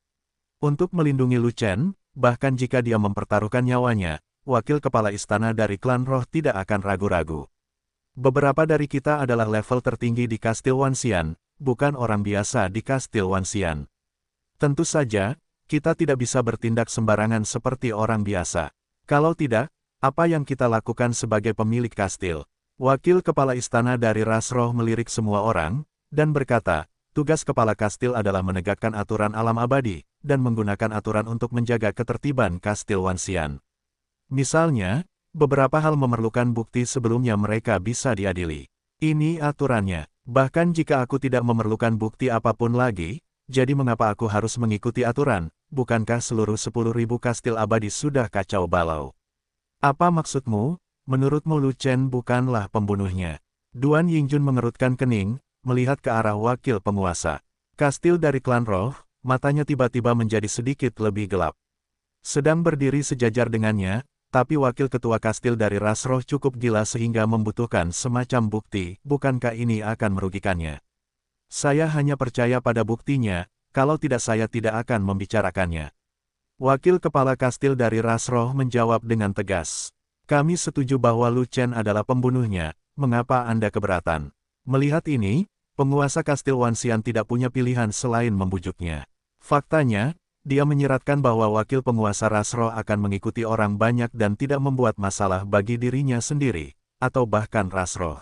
Untuk melindungi Lu Chen, bahkan jika dia mempertaruhkan nyawanya, wakil kepala istana dari klan roh tidak akan ragu-ragu. Beberapa dari kita adalah level tertinggi di kastil Wanxian, bukan orang biasa di kastil Wanxian. Tentu saja, kita tidak bisa bertindak sembarangan seperti orang biasa. Kalau tidak, apa yang kita lakukan sebagai pemilik kastil? Wakil kepala istana dari ras roh melirik semua orang, dan berkata, tugas kepala kastil adalah menegakkan aturan alam abadi, dan menggunakan aturan untuk menjaga ketertiban kastil Wanxian. Misalnya, beberapa hal memerlukan bukti sebelumnya mereka bisa diadili. Ini aturannya. Bahkan jika aku tidak memerlukan bukti apapun lagi, jadi mengapa aku harus mengikuti aturan? Bukankah seluruh 10.000 kastil abadi sudah kacau balau? Apa maksudmu? Menurutmu Lu Chen bukanlah pembunuhnya? Duan Yingjun mengerutkan kening, melihat ke arah wakil penguasa. Kastil dari klan roh, matanya tiba-tiba menjadi sedikit lebih gelap. Sedang berdiri sejajar dengannya, tapi wakil ketua kastil dari ras roh cukup gila sehingga membutuhkan semacam bukti, bukankah ini akan merugikannya? Saya hanya percaya pada buktinya, kalau tidak saya tidak akan membicarakannya. Wakil kepala kastil dari ras roh menjawab dengan tegas. Kami setuju bahwa Lu Chen adalah pembunuhnya, mengapa Anda keberatan? Melihat ini, penguasa kastil Wanxian tidak punya pilihan selain membujuknya. Faktanya, dia menyiratkan bahwa wakil penguasa ras roh akan mengikuti orang banyak dan tidak membuat masalah bagi dirinya sendiri, atau bahkan ras roh.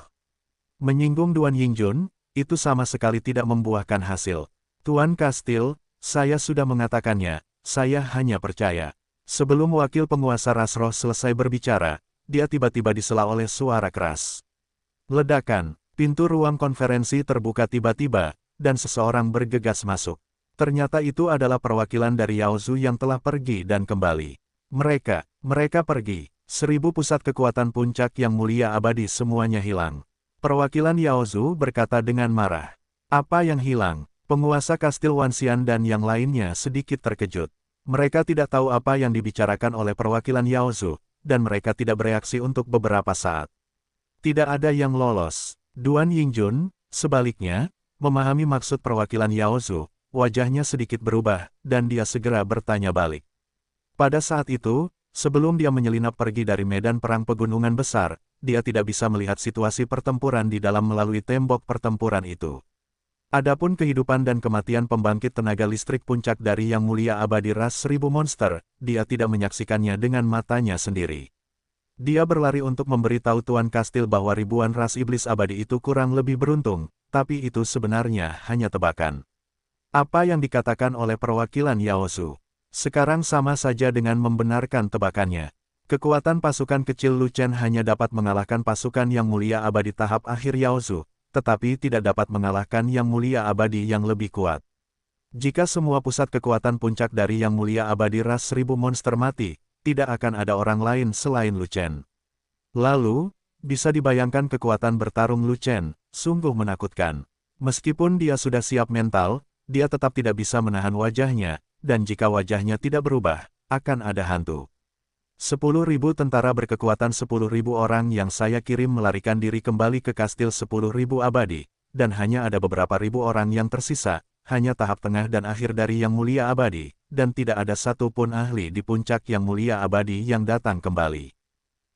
Menyinggung Duan Yingjun, itu sama sekali tidak membuahkan hasil. Tuan Kastil, saya sudah mengatakannya, saya hanya percaya. Sebelum wakil penguasa ras roh selesai berbicara, dia tiba-tiba disela oleh suara keras. Ledakan, pintu ruang konferensi terbuka tiba-tiba, dan seseorang bergegas masuk. Ternyata itu adalah perwakilan dari Yao Zu yang telah pergi dan kembali. Mereka pergi. 1000 pusat kekuatan puncak yang mulia abadi semuanya hilang. Perwakilan Yao Zu berkata dengan marah. Apa yang hilang? Penguasa kastil Wanxian dan yang lainnya sedikit terkejut. Mereka tidak tahu apa yang dibicarakan oleh perwakilan Yao Zu, dan mereka tidak bereaksi untuk beberapa saat. Tidak ada yang lolos. Duan Yingjun, sebaliknya, memahami maksud perwakilan Yao Zu, wajahnya sedikit berubah, dan dia segera bertanya balik. Pada saat itu, sebelum dia menyelinap pergi dari medan perang pegunungan besar, dia tidak bisa melihat situasi pertempuran di dalam melalui tembok pertempuran itu. Adapun kehidupan dan kematian pembangkit tenaga listrik puncak dari Yang Mulia Abadi Ras 1000 Monster, dia tidak menyaksikannya dengan matanya sendiri. Dia berlari untuk memberitahu Tuan Kastil bahwa ribuan ras iblis abadi itu kurang lebih beruntung, tapi itu sebenarnya hanya tebakan. Apa yang dikatakan oleh perwakilan Yao Zu sekarang sama saja dengan membenarkan tebakannya. Kekuatan pasukan kecil Lu Chen hanya dapat mengalahkan pasukan Yang Mulia Abadi tahap akhir Yao Zu, tetapi tidak dapat mengalahkan Yang Mulia Abadi yang lebih kuat. Jika semua pusat kekuatan puncak dari Yang Mulia Abadi Ras 1000 Monster mati, tidak akan ada orang lain selain Lu Chen. Lalu, bisa dibayangkan kekuatan bertarung Lu Chen, sungguh menakutkan. Meskipun dia sudah siap mental, dia tetap tidak bisa menahan wajahnya, dan jika wajahnya tidak berubah, akan ada hantu. 10.000 tentara berkekuatan 10.000 orang yang saya kirim melarikan diri kembali ke kastil 10.000 abadi, dan hanya ada beberapa ribu orang yang tersisa, hanya tahap tengah dan akhir dari Yang Mulia Abadi, dan tidak ada satupun ahli di puncak Yang Mulia Abadi yang datang kembali.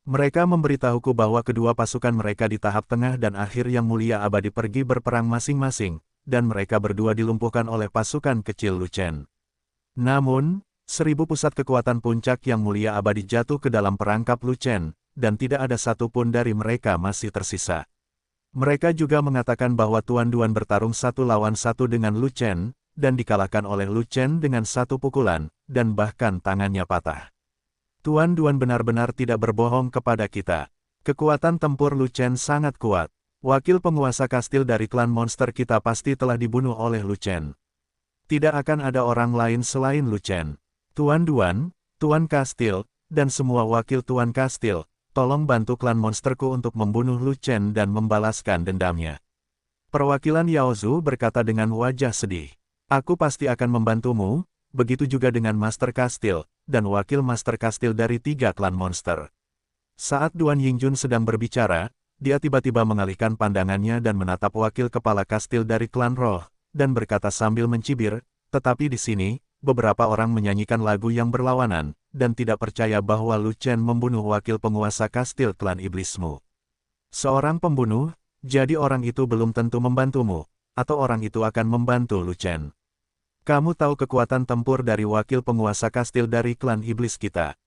Mereka memberitahuku bahwa kedua pasukan mereka di tahap tengah dan akhir Yang Mulia Abadi pergi berperang masing-masing, dan mereka berdua dilumpuhkan oleh pasukan kecil Lu Chen. Namun, 1000 pusat kekuatan puncak Yang Mulia Abadi jatuh ke dalam perangkap Lu Chen, dan tidak ada satupun dari mereka masih tersisa. Mereka juga mengatakan bahwa Tuan Duan bertarung 1 lawan 1 dengan Lu Chen, dan dikalahkan oleh Lu Chen dengan 1 pukulan, dan bahkan tangannya patah. Tuan Duan benar-benar tidak berbohong kepada kita. Kekuatan tempur Lu Chen sangat kuat. Wakil penguasa kastil dari klan monster kita pasti telah dibunuh oleh Lu Chen. Tidak akan ada orang lain selain Lu Chen. Tuan Duan, Tuan Kastil, dan semua wakil Tuan Kastil, tolong bantu klan monsterku untuk membunuh Lu Chen dan membalaskan dendamnya. Perwakilan Yao Zu berkata dengan wajah sedih. Aku pasti akan membantumu, begitu juga dengan Master Kastil, dan wakil Master Kastil dari 3 klan monster. Saat Duan Yingjun sedang berbicara, dia tiba-tiba mengalihkan pandangannya dan menatap wakil kepala kastil dari klan roh, dan berkata sambil mencibir, tetapi di sini, beberapa orang menyanyikan lagu yang berlawanan, dan tidak percaya bahwa Lu Chen membunuh wakil penguasa kastil klan iblismu. Seorang pembunuh, jadi orang itu belum tentu membantumu, atau orang itu akan membantu Lu Chen. Kamu tahu kekuatan tempur dari wakil penguasa kastil dari klan iblis kita.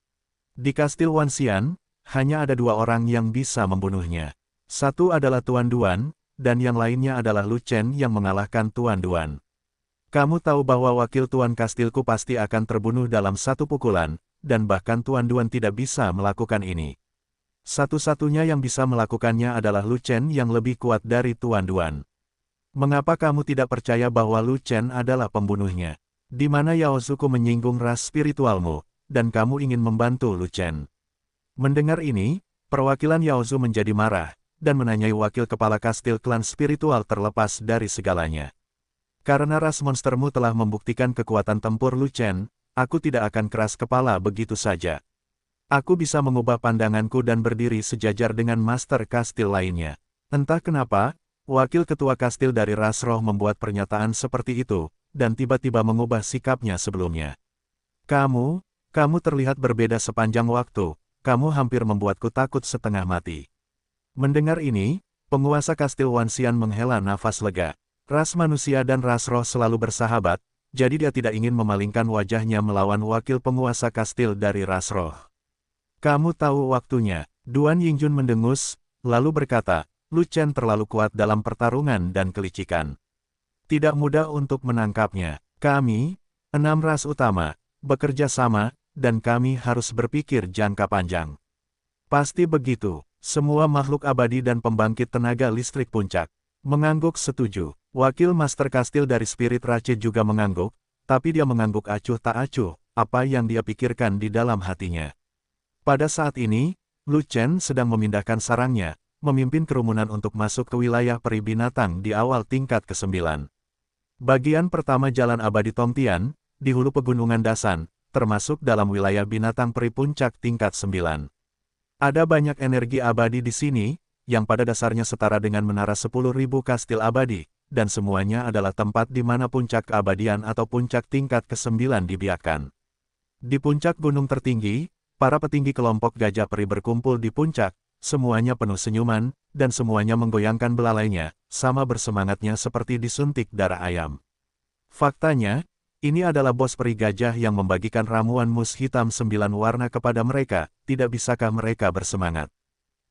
Di kastil Wanxian, hanya ada 2 orang yang bisa membunuhnya. Satu adalah Tuan Duan, dan yang lainnya adalah Lu Chen yang mengalahkan Tuan Duan. Kamu tahu bahwa wakil Tuan Kastilku pasti akan terbunuh dalam 1 pukulan, dan bahkan Tuan Duan tidak bisa melakukan ini. Satu-satunya yang bisa melakukannya adalah Lu Chen yang lebih kuat dari Tuan Duan. Mengapa kamu tidak percaya bahwa Lu Chen adalah pembunuhnya? Di mana Yao Zuku menyinggung ras spiritualmu, dan kamu ingin membantu Lu Chen? Mendengar ini, perwakilan Yao Zu menjadi marah, dan menanyai wakil kepala kastil klan spiritual terlepas dari segalanya. Karena ras monstermu telah membuktikan kekuatan tempur Lu Chen, aku tidak akan keras kepala begitu saja. Aku bisa mengubah pandanganku dan berdiri sejajar dengan master kastil lainnya. Entah kenapa, wakil ketua kastil dari ras roh membuat pernyataan seperti itu, dan tiba-tiba mengubah sikapnya sebelumnya. Kamu terlihat berbeda sepanjang waktu, kamu hampir membuatku takut setengah mati. Mendengar ini, penguasa kastil Wanxian menghela nafas lega. Ras manusia dan ras roh selalu bersahabat, jadi dia tidak ingin memalingkan wajahnya melawan wakil penguasa kastil dari ras roh. Kamu tahu waktunya, Duan Yingjun mendengus, lalu berkata, Lu Chen terlalu kuat dalam pertarungan dan kelicikan. Tidak mudah untuk menangkapnya. Kami, 6 ras utama, bekerja sama, dan kami harus berpikir jangka panjang. Pasti begitu. Semua makhluk abadi dan pembangkit tenaga listrik puncak mengangguk setuju. Wakil Master Kastil dari Spirit Rache juga mengangguk, tapi dia mengangguk acuh tak acuh, apa yang dia pikirkan di dalam hatinya. Pada saat ini, Lu Chen sedang memindahkan sarangnya, memimpin kerumunan untuk masuk ke wilayah peri binatang di awal tingkat ke-9. Bagian pertama Jalan Abadi Tongtian, di hulu pegunungan Dasan, termasuk dalam wilayah binatang peri puncak tingkat 9. Ada banyak energi abadi di sini, yang pada dasarnya setara dengan menara 10.000 kastil abadi, dan semuanya adalah tempat di mana puncak keabadian atau puncak tingkat ke-9 dibiarkan. Di puncak gunung tertinggi, para petinggi kelompok gajah peri berkumpul di puncak, semuanya penuh senyuman, dan semuanya menggoyangkan belalainya, sama bersemangatnya seperti disuntik darah ayam. Faktanya, ini adalah bos peri gajah yang membagikan ramuan mus hitam 9 warna kepada mereka, tidak bisakah mereka bersemangat?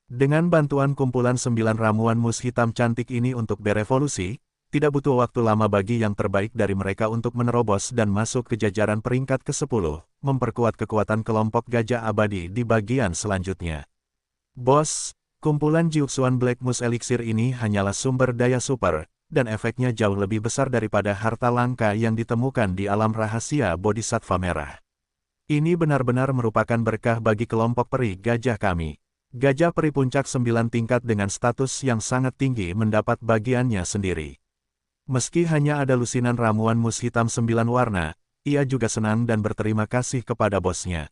Dengan bantuan kumpulan 9 ramuan mus hitam cantik ini untuk berevolusi, tidak butuh waktu lama bagi yang terbaik dari mereka untuk menerobos dan masuk ke jajaran peringkat ke-10, memperkuat kekuatan kelompok gajah abadi di bagian selanjutnya. Bos, kumpulan Jiuxuan Black Moose Elixir ini hanyalah sumber daya super, dan efeknya jauh lebih besar daripada harta langka yang ditemukan di alam rahasia Bodhisattva Merah. Ini benar-benar merupakan berkah bagi kelompok peri gajah kami. Gajah peri puncak 9 tingkat dengan status yang sangat tinggi mendapat bagiannya sendiri. Meski hanya ada lusinan ramuan mus hitam 9 warna, ia juga senang dan berterima kasih kepada bosnya.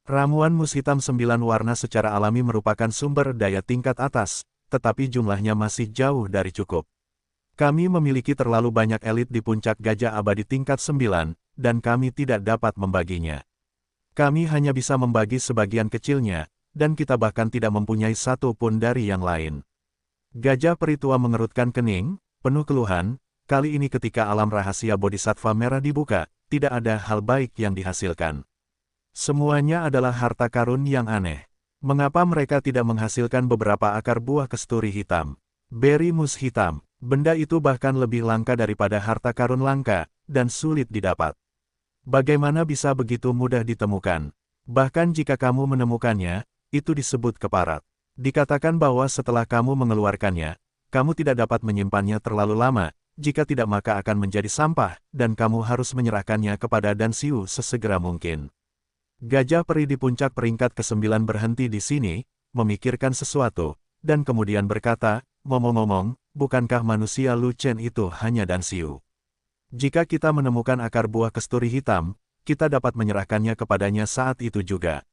Ramuan mus hitam 9 warna secara alami merupakan sumber daya tingkat atas, tetapi jumlahnya masih jauh dari cukup. Kami memiliki terlalu banyak elit di puncak gajah abadi tingkat 9, dan kami tidak dapat membaginya. Kami hanya bisa membagi sebagian kecilnya, dan kita bahkan tidak mempunyai satu pun dari yang lain. Gajah peri tua mengerutkan kening, penuh keluhan, kali ini ketika alam rahasia Bodhisattva Merah dibuka, tidak ada hal baik yang dihasilkan. Semuanya adalah harta karun yang aneh. Mengapa mereka tidak menghasilkan beberapa akar buah kesturi hitam? Beri mus hitam. Benda itu bahkan lebih langka daripada harta karun langka, dan sulit didapat. Bagaimana bisa begitu mudah ditemukan? Bahkan jika kamu menemukannya, itu disebut keparat. Dikatakan bahwa setelah kamu mengeluarkannya, kamu tidak dapat menyimpannya terlalu lama, jika tidak maka akan menjadi sampah, dan kamu harus menyerahkannya kepada Dan Xiu sesegera mungkin. Gajah peri di puncak peringkat ke-9 berhenti di sini, memikirkan sesuatu, dan kemudian berkata, ngomong-ngomong, bukankah manusia Lu Chen itu hanya Dan Xiu? Jika kita menemukan akar buah kesturi hitam, kita dapat menyerahkannya kepadanya saat itu juga.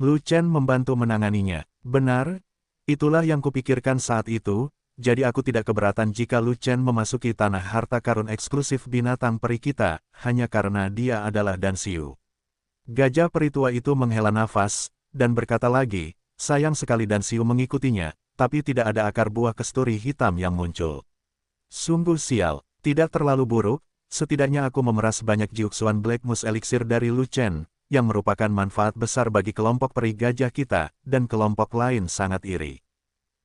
Lu Chen membantu menanganinya. Benar, itulah yang kupikirkan saat itu, jadi aku tidak keberatan jika Lu Chen memasuki tanah harta karun eksklusif binatang peri kita, hanya karena dia adalah Dan Xiu. Gajah peri tua itu menghela nafas, dan berkata lagi, sayang sekali Dan Xiu mengikutinya, tapi tidak ada akar buah kesturi hitam yang muncul. Sungguh sial, tidak terlalu buruk, setidaknya aku memeras banyak Jiuxuan Black Moose Elixir dari Lu Chen, yang merupakan manfaat besar bagi kelompok peri gajah kita, dan kelompok lain sangat iri.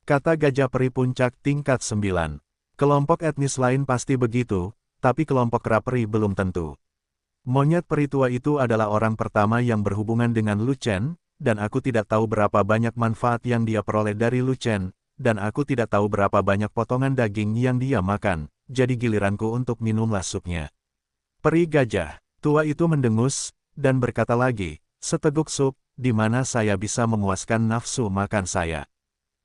Kata gajah peri puncak tingkat 9. Kelompok etnis lain pasti begitu, tapi kelompok kera peri belum tentu. Monyet peri tua itu adalah orang pertama yang berhubungan dengan Lu Chen, dan aku tidak tahu berapa banyak manfaat yang dia peroleh dari Lu Chen, dan aku tidak tahu berapa banyak potongan daging yang dia makan, jadi giliranku untuk minumlah supnya. Peri gajah tua itu mendengus, dan berkata lagi, seteguk sup, di mana saya bisa memuaskan nafsu makan saya.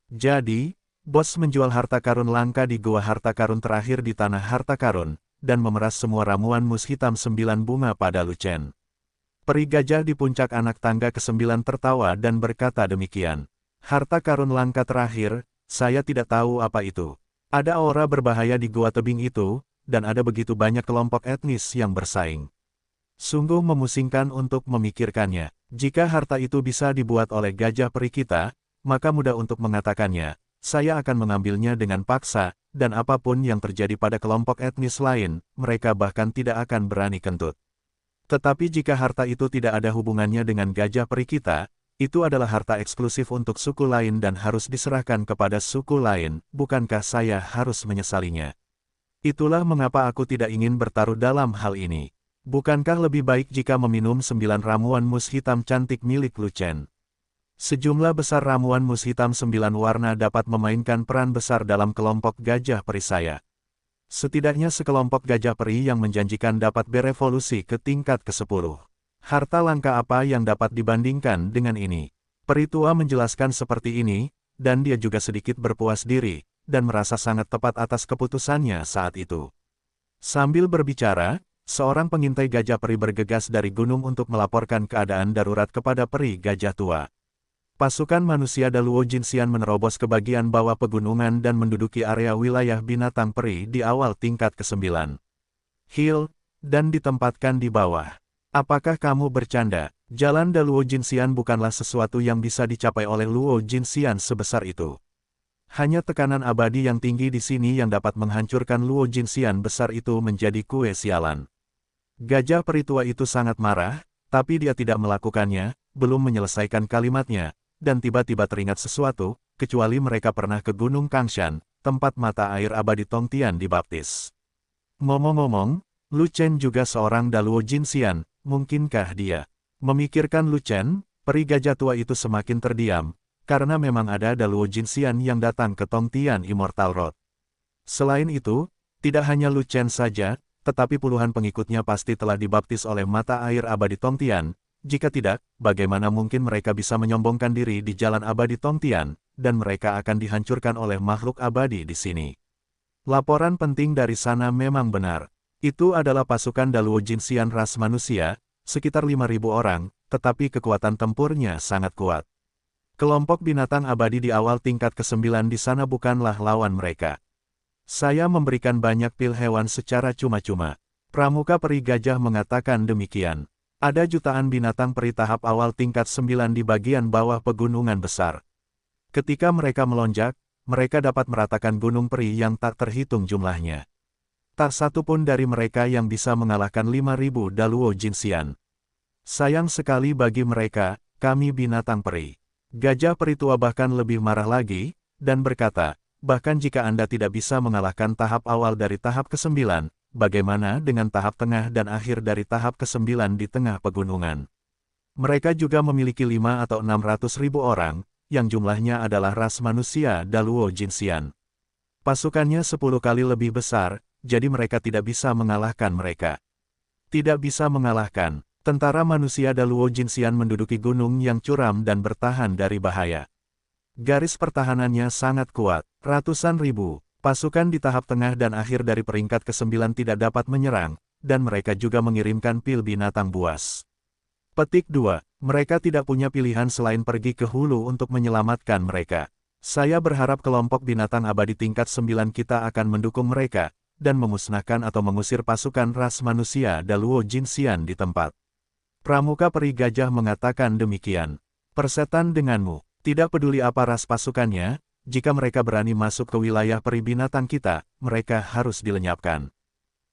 Jadi, bos menjual harta karun langka di gua harta karun terakhir di tanah harta karun, dan memeras semua ramuan mus hitam 9 bunga pada Lu Chen. Peri gajah di puncak anak tangga ke-9 tertawa dan berkata demikian. Harta karun langka terakhir, saya tidak tahu apa itu. Ada aura berbahaya di gua tebing itu, dan ada begitu banyak kelompok etnis yang bersaing. Sungguh memusingkan untuk memikirkannya. Jika harta itu bisa dibuat oleh gajah peri kita, maka mudah untuk mengatakannya, saya akan mengambilnya dengan paksa, dan apapun yang terjadi pada kelompok etnis lain, mereka bahkan tidak akan berani kentut. Tetapi jika harta itu tidak ada hubungannya dengan gajah peri kita, itu adalah harta eksklusif untuk suku lain dan harus diserahkan kepada suku lain, bukankah saya harus menyesalinya? Itulah mengapa aku tidak ingin bertaruh dalam hal ini. Bukankah lebih baik jika meminum 9 ramuan mus hitam cantik milik Lu Chen? Sejumlah besar ramuan mus hitam 9 warna dapat memainkan peran besar dalam kelompok gajah peri saya. Setidaknya sekelompok gajah peri yang menjanjikan dapat berevolusi ke tingkat ke-10. Harta langka apa yang dapat dibandingkan dengan ini? Peri tua menjelaskan seperti ini, dan dia juga sedikit berpuas diri, dan merasa sangat tepat atas keputusannya saat itu. Sambil berbicara, seorang pengintai gajah peri bergegas dari gunung untuk melaporkan keadaan darurat kepada peri gajah tua. Pasukan manusia Daluo Jinxian menerobos ke bagian bawah pegunungan dan menduduki area wilayah binatang peri di awal tingkat ke-9. Hill, dan ditempatkan di bawah. Apakah kamu bercanda? Jalan Daluo Jinxian bukanlah sesuatu yang bisa dicapai oleh Luo Jinxian sebesar itu. Hanya tekanan abadi yang tinggi di sini yang dapat menghancurkan Luo Jinxian besar itu menjadi kue sialan. Gajah peri tua itu sangat marah, tapi dia tidak melakukannya, belum menyelesaikan kalimatnya, dan tiba-tiba teringat sesuatu, kecuali mereka pernah ke Gunung Kangshan, tempat mata air abadi Tongtian dibaptis. Ngomong-ngomong, Lu Chen juga seorang Daluo Jinxian, mungkinkah dia? Memikirkan Lu Chen, peri gajah tua itu semakin terdiam, karena memang ada Daluo Jinxian yang datang ke Tongtian Immortal Road. Selain itu, tidak hanya Lu Chen saja, tetapi puluhan pengikutnya pasti telah dibaptis oleh mata air abadi Tongtian. Jika tidak, bagaimana mungkin mereka bisa menyombongkan diri di jalan abadi Tongtian, dan mereka akan dihancurkan oleh makhluk abadi di sini. Laporan penting dari sana memang benar. Itu adalah pasukan Daluo Jinxian ras manusia, sekitar 5.000 orang, tetapi kekuatan tempurnya sangat kuat. Kelompok binatang abadi di awal tingkat ke-9 di sana bukanlah lawan mereka. Saya memberikan banyak pil hewan secara cuma-cuma. Pramuka peri gajah mengatakan demikian. Ada jutaan binatang peri tahap awal tingkat 9 di bagian bawah pegunungan besar. Ketika mereka melonjak, mereka dapat meratakan gunung peri yang tak terhitung jumlahnya. Tak satu pun dari mereka yang bisa mengalahkan 5.000 Daluo Jinxian. Sayang sekali bagi mereka, kami binatang peri. Gajah peri tua bahkan lebih marah lagi, dan berkata, bahkan jika Anda tidak bisa mengalahkan tahap awal dari tahap ke-9, bagaimana dengan tahap tengah dan akhir dari tahap ke-9 di tengah pegunungan? Mereka juga memiliki 5 atau 600 ribu orang, yang jumlahnya adalah ras manusia Daluo Jinxian. Pasukannya 10 kali lebih besar, jadi mereka tidak bisa mengalahkan mereka. Tidak bisa mengalahkan. Tentara manusia Daluo Jinxian menduduki gunung yang curam dan bertahan dari bahaya. Garis pertahanannya sangat kuat, ratusan ribu. Pasukan di tahap tengah dan akhir dari peringkat ke-9 tidak dapat menyerang, dan mereka juga mengirimkan pil binatang buas. Petik 2. Mereka tidak punya pilihan selain pergi ke hulu untuk menyelamatkan mereka. Saya berharap kelompok binatang abadi tingkat 9 kita akan mendukung mereka, dan memusnahkan atau mengusir pasukan ras manusia Daluo Jinxian di tempat. Pramuka peri gajah mengatakan demikian. Persetan denganmu, tidak peduli apa ras pasukannya, jika mereka berani masuk ke wilayah peri binatang kita, mereka harus dilenyapkan.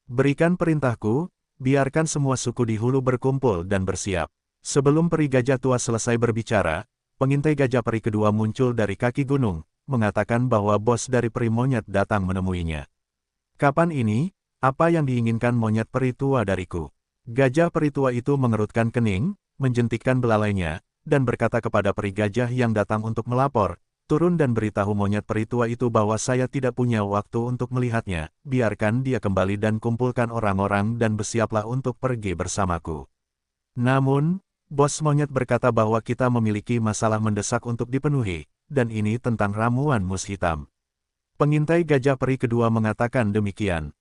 Berikan perintahku, biarkan semua suku di hulu berkumpul dan bersiap. Sebelum peri gajah tua selesai berbicara, pengintai gajah peri kedua muncul dari kaki gunung, mengatakan bahwa bos dari peri monyet datang menemuinya. Kapan ini? Apa yang diinginkan monyet peri tua dariku? Gajah peri tua itu mengerutkan kening, menjentikkan belalainya, dan berkata kepada peri gajah yang datang untuk melapor, turun dan beritahu monyet peri tua itu bahwa saya tidak punya waktu untuk melihatnya, biarkan dia kembali dan kumpulkan orang-orang dan bersiaplah untuk pergi bersamaku. Namun, bos monyet berkata bahwa kita memiliki masalah mendesak untuk dipenuhi, dan ini tentang ramuan mus hitam. Pengintai gajah peri kedua mengatakan demikian.